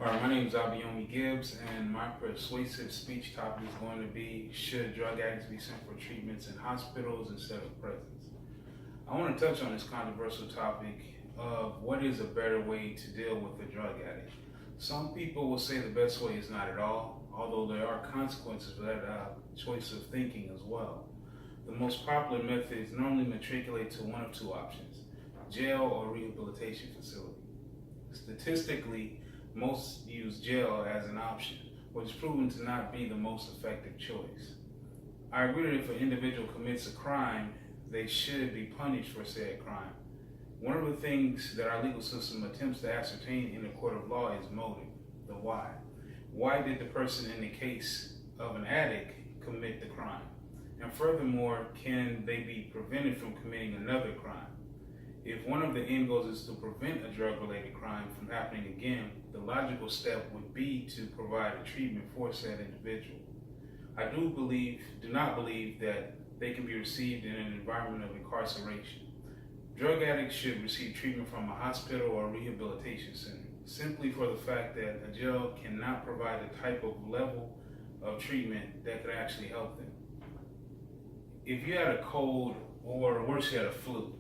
Alright, my name is Gibbs, and my persuasive speech topic is going to be, should drug addicts be sent for treatments in hospitals instead of prisons? I want to touch on this controversial topic of what is a better way to deal with a drug addict. Some people will say the best way is not at all, although there are consequences for that choice of thinking as well. The most popular methods normally matriculate to one of two options: jail or rehabilitation facility. Statistically, most use jail as an option, which is proven to not be the most effective choice. I agree that if an individual commits a crime, they should be punished for said crime. One of the things that our legal system attempts to ascertain in a court of law is motive, the why. Why did the person in the case of an addict commit the crime? And furthermore, can they be prevented from committing another crime? If one of the end goals is to prevent a drug-related crime from happening again, the logical step would be to provide a treatment for said individual. I do not believe that they can be received in an environment of incarceration. Drug addicts should receive treatment from a hospital or rehabilitation center, simply for the fact that a jail cannot provide the type of level of treatment that could actually help them. If you had a cold, or worse, you had a flu,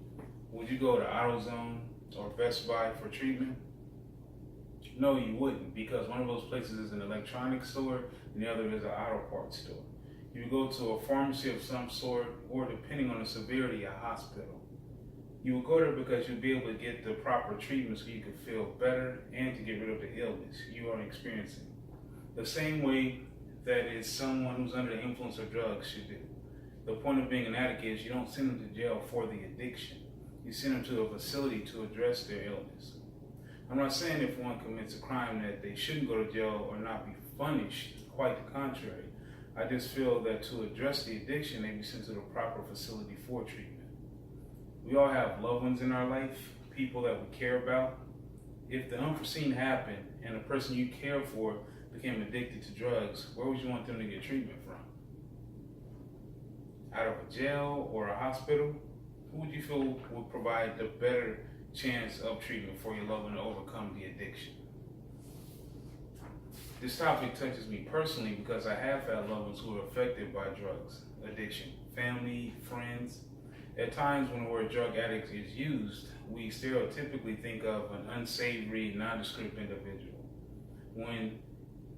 would you go to AutoZone or Best Buy for treatment? No, you wouldn't, because one of those places is an electronics store and the other is an auto parts store. You would go to a pharmacy of some sort, or depending on the severity, a hospital. You would go there because you'd be able to get the proper treatment so you could feel better and to get rid of the illness you are experiencing. The same way that is someone who's under the influence of drugs should do. The point of being an addict is you don't send them to jail for the addiction. You send them to a facility to address their illness. I'm not saying if one commits a crime that they shouldn't go to jail or not be punished, quite the contrary. I just feel that to address the addiction, they be sent to the proper facility for treatment. We all have loved ones in our life, people that we care about. If the unforeseen happened and the person you care for became addicted to drugs, where would you want them to get treatment from? Out of a jail or a hospital? Who would you feel would provide the better chance of treatment for your loved one to overcome the addiction? This topic touches me personally because I have had loved ones who are affected by drugs addiction, family, friends. At times when the word drug addict is used, we stereotypically think of an unsavory, nondescript individual, when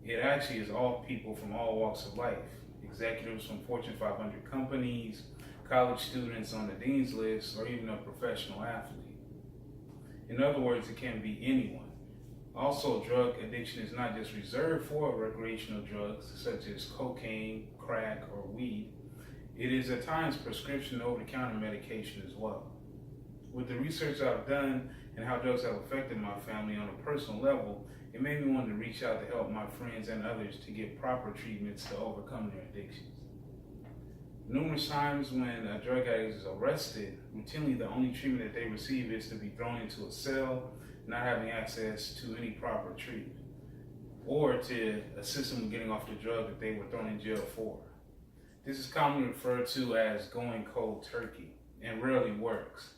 it actually is all people from all walks of life. Executives from Fortune 500 companies, college students on the dean's list, or even a professional athlete. In other words, it can be anyone. Also, drug addiction is not just reserved for recreational drugs such as cocaine, crack, or weed. It is at times prescription over-the-counter medication as well. With the research I've done and how drugs have affected my family on a personal level, it made me want to reach out to help my friends and others to get proper treatments to overcome their addictions. Numerous times when a drug addict is arrested, routinely the only treatment that they receive is to be thrown into a cell, not having access to any proper treatment, or to assist them in getting off the drug that they were thrown in jail for. This is commonly referred to as going cold turkey and rarely works.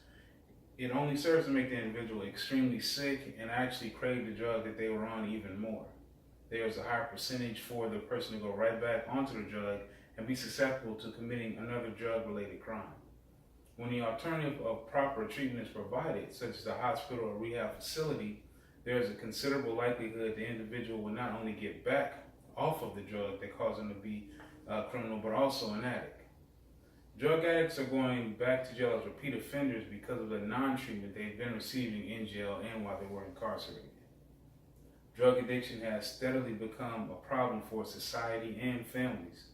It only serves to make the individual extremely sick and actually crave the drug that they were on even more. There's a higher percentage for the person to go right back onto the drug and be susceptible to committing another drug-related crime. When the alternative of proper treatment is provided, such as a hospital or rehab facility, there is a considerable likelihood the individual will not only get back off of the drug that caused them to be a criminal, but also an addict. Drug addicts are going back to jail as repeat offenders because of the non-treatment they've been receiving in jail and while they were incarcerated. Drug addiction has steadily become a problem for society and families.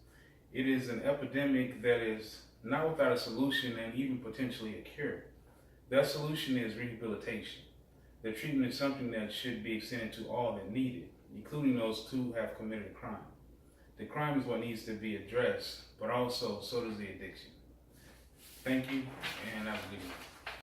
It is an epidemic that is not without a solution and even potentially a cure. That solution is rehabilitation. The treatment is something that should be extended to all that need it, including those who have committed a crime. The crime is what needs to be addressed, but also so does the addiction. Thank you, and have a good evening.